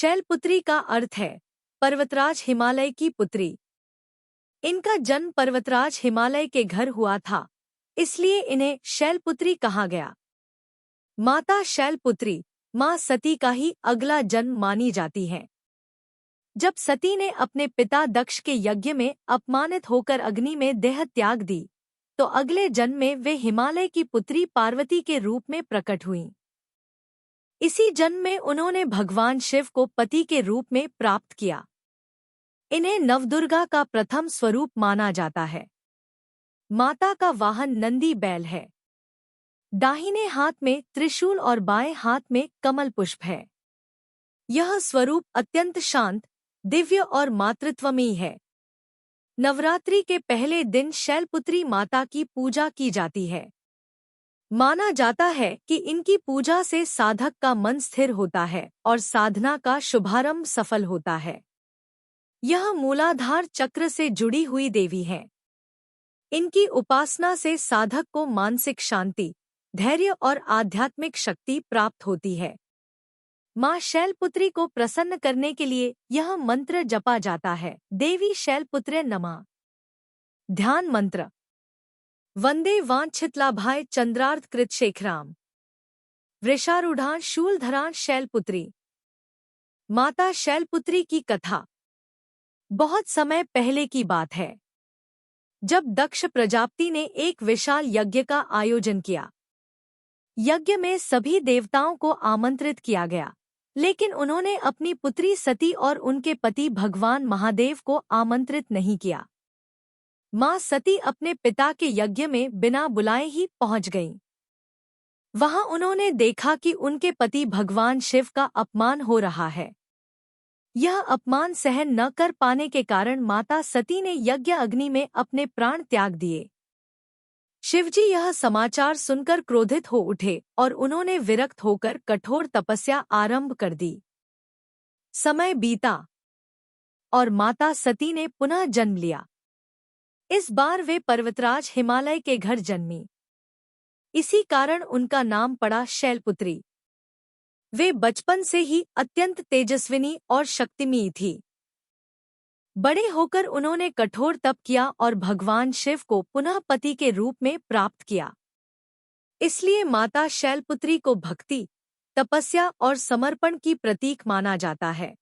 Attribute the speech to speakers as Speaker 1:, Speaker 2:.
Speaker 1: शैलपुत्री का अर्थ है पर्वतराज हिमालय की पुत्री। इनका जन्म पर्वतराज हिमालय के घर हुआ था, इसलिए इन्हें शैलपुत्री कहा गया। माता शैलपुत्री मां सती का ही अगला जन्म मानी जाती है। जब सती ने अपने पिता दक्ष के यज्ञ में अपमानित होकर अग्नि में देह त्याग दी, तो अगले जन्म में वे हिमालय की पुत्री पार्वती के रूप में प्रकट हुईं। इसी जन्म में उन्होंने भगवान शिव को पति के रूप में प्राप्त किया। इन्हें नवदुर्गा का प्रथम स्वरूप माना जाता है। माता का वाहन नंदी बैल है। दाहिने हाथ में त्रिशूल और बाएं हाथ में कमल पुष्प है। यह स्वरूप अत्यंत शांत, दिव्य और मातृत्वमयी है। नवरात्रि के पहले दिन शैलपुत्री माता की पूजा की जाती है। माना जाता है कि इनकी पूजा से साधक का मन स्थिर होता है और साधना का शुभारंभ सफल होता है। यह मूलाधार चक्र से जुड़ी हुई देवी है। इनकी उपासना से साधक को मानसिक शांति, धैर्य और आध्यात्मिक शक्ति प्राप्त होती है। मां शैलपुत्री को प्रसन्न करने के लिए यह मंत्र जपा जाता है, देवी शैलपुत्रे नमः। ध्यान मंत्र। वंदे वाञ्छितलाभाय चंद्रार्थ कृत शेखराम, वृषारूढ़ां शूलधरां शैलपुत्री। माता शैलपुत्री की कथा बहुत समय पहले की बात है, जब दक्ष प्रजापति ने एक विशाल यज्ञ का आयोजन किया। यज्ञ में सभी देवताओं को आमंत्रित किया गया, लेकिन उन्होंने अपनी पुत्री सती और उनके पति भगवान महादेव को आमंत्रित नहीं किया। मां सती अपने पिता के यज्ञ में बिना बुलाए ही पहुंच गईं। वहां उन्होंने देखा कि उनके पति भगवान शिव का अपमान हो रहा है। यह अपमान सहन न कर पाने के कारण माता सती ने यज्ञ अग्नि में अपने प्राण त्याग दिए। शिवजी यह समाचार सुनकर क्रोधित हो उठे और उन्होंने विरक्त होकर कठोर तपस्या आरंभ कर दी। समय बीता और माता सती ने पुनः जन्म लिया। इस बार वे पर्वतराज हिमालय के घर जन्मी। इसी कारण उनका नाम पड़ा शैलपुत्री। वे बचपन से ही अत्यंत तेजस्विनी और शक्तिमयी थी। बड़े होकर उन्होंने कठोर तप किया और भगवान शिव को पुनः पति के रूप में प्राप्त किया। इसलिए माता शैलपुत्री को भक्ति, तपस्या और समर्पण की प्रतीक माना जाता है।